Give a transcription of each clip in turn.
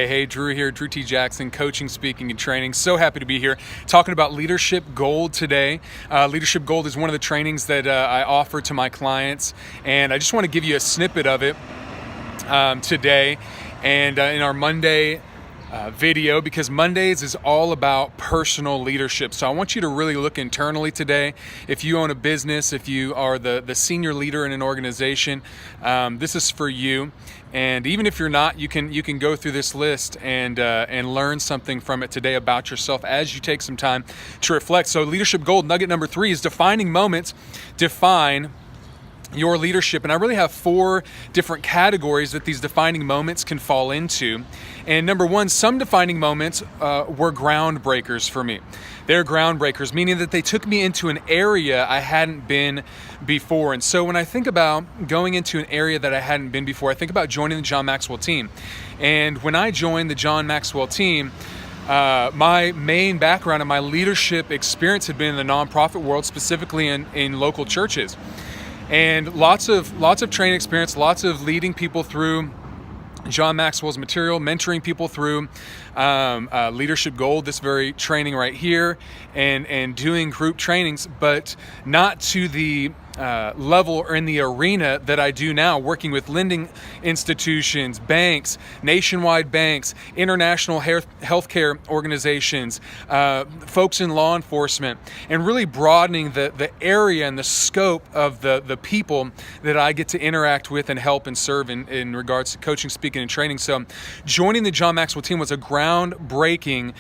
Hey, Drew here, Drew T. Jackson, coaching, speaking, and training. So happy to be here talking about Leadership Gold today. Leadership Gold is one of the trainings that I offer to my clients, and I just want to give you a snippet of it today and in our Monday video, because Mondays is all about personal leadership. So I want you to really look internally today. If you own a business, if you are the senior leader in an organization, this is for you. And even if you're not, you can go through this list and learn something from it today about yourself as you take some time to reflect. So Leadership Gold nugget number 3 is defining moments. Define your leadership. And I really have 4 different categories that these defining moments can fall into. And number 1, some defining moments were groundbreakers for me. They're groundbreakers, meaning that they took me into an area I hadn't been before. And so when I think about going into an area that I hadn't been before, I think about joining the John Maxwell team. And when I joined the John Maxwell team, my main background and my leadership experience had been in the nonprofit world, specifically in local churches. And lots of training experience, lots of leading people through John Maxwell's material, mentoring people through Leadership Gold, this very training right here, and doing group trainings, but not to the level or in the arena that I do now, working with lending institutions, banks, nationwide banks, international healthcare organizations, folks in law enforcement, and really broadening the area and the scope of the people that I get to interact with and help and serve in regards to coaching, speaking, and training. So joining the John Maxwell team was a groundbreaking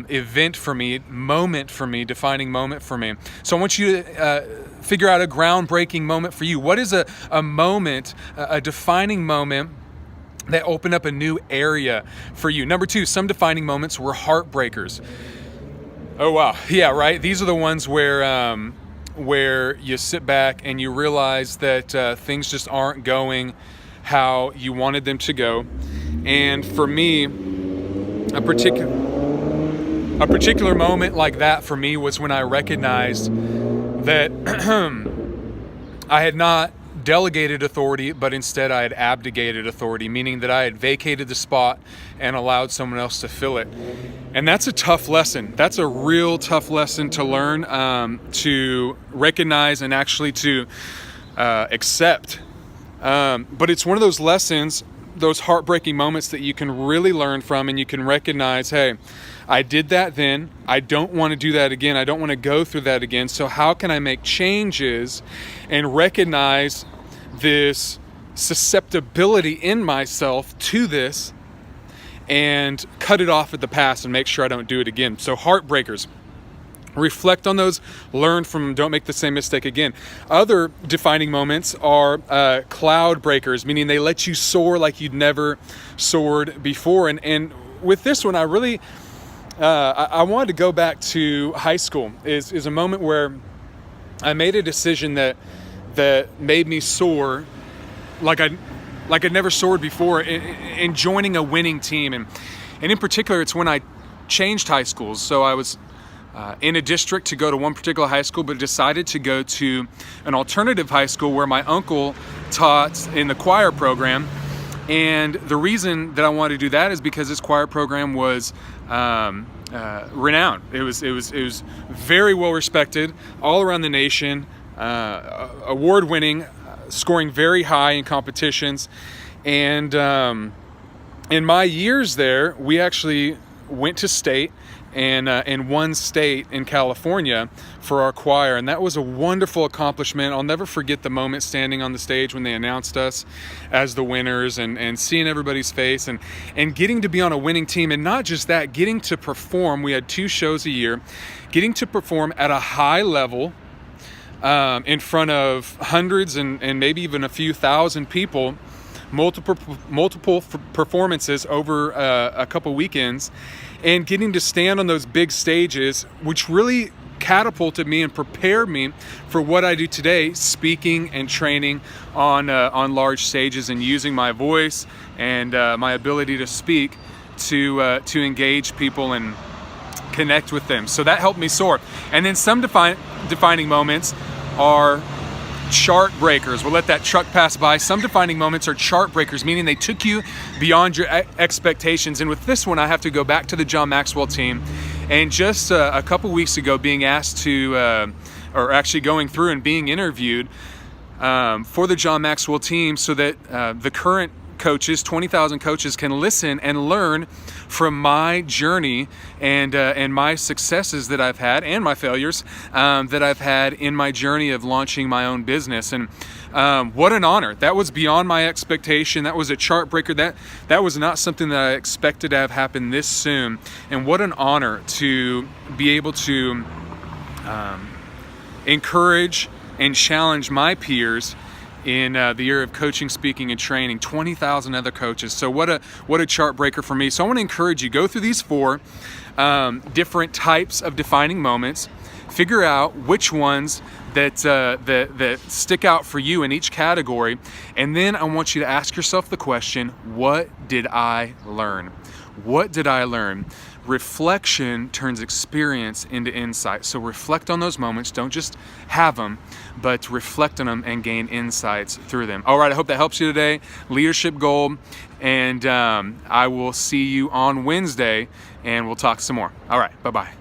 event for me, moment for me, defining moment for me. So I want you to figure out a groundbreaking moment for you. What is a moment, a defining moment that opened up a new area for you? Number 2, some defining moments were heartbreakers. Oh wow, yeah, right. These are the ones where you sit back and you realize that things just aren't going how you wanted them to go. And for me, a particular moment like that for me was when I recognized that I had not delegated authority, but instead I had abdicated authority, meaning that I had vacated the spot and allowed someone else to fill it. And that's a tough lesson. That's a real tough lesson to learn, to recognize and actually to accept. But it's one of those lessons, those heartbreaking moments that you can really learn from, and you can recognize, hey, I did that then. I don't want to do that again. I don't want to go through that again. So how can I make changes and recognize this susceptibility in myself to this and cut it off at the past and make sure I don't do it again? So heartbreakers. Reflect on those, learn from them, don't make the same mistake again. Other defining moments are cloud breakers, meaning they let you soar like you'd never soared before. And with this one, I really... I wanted to go back to high school. Is a moment where I made a decision that made me soar like I'd never soared before in joining a winning team. And in particular, it's when I changed high schools. So I was in a district to go to one particular high school, but decided to go to an alternative high school where my uncle taught in the choir program. And the reason that I wanted to do that is because this choir program was renowned. It was very well respected all around the nation, award-winning, scoring very high in competitions. And in my years there, we actually went to state and won state in California for our choir, and that was a wonderful accomplishment. I'll never forget the moment standing on the stage when they announced us as the winners and seeing everybody's face and getting to be on a winning team. And not just that, getting to perform. We had 2 shows a year, getting to perform at a high level in front of hundreds and maybe even a few thousand people, multiple performances over a couple weekends, and getting to stand on those big stages, which really catapulted me and prepared me for what I do today, speaking and training on large stages and using my voice and my ability to speak to engage people and connect with them. So that helped me soar. And then some defining moments are chart breakers. We'll let that truck pass by. Some defining moments are chart breakers, meaning they took you beyond your expectations. And with this one, I have to go back to the John Maxwell team. And just a couple weeks ago, being asked to, or actually going through and being interviewed for the John Maxwell team, so that the current coaches, 20,000 coaches, can listen and learn from my journey and my successes that I've had and my failures that I've had in my journey of launching my own business. And what an honor. That was beyond my expectation. That was a chart breaker. That was not something that I expected to have happen this soon. And what an honor to be able to encourage and challenge my peers in the year of coaching, speaking, and training, 20,000 other coaches. So what a chart breaker for me. So I want to encourage you, go through these 4 different types of defining moments, figure out which ones that stick out for you in each category, and then I want you to ask yourself the question, what did I learn? What did I learn? Reflection turns experience into insight. So reflect on those moments. Don't just have them, but reflect on them and gain insights through them. All right, I hope that helps you today. Leadership goal. And I will see you on Wednesday, and we'll talk some more. All right, bye-bye.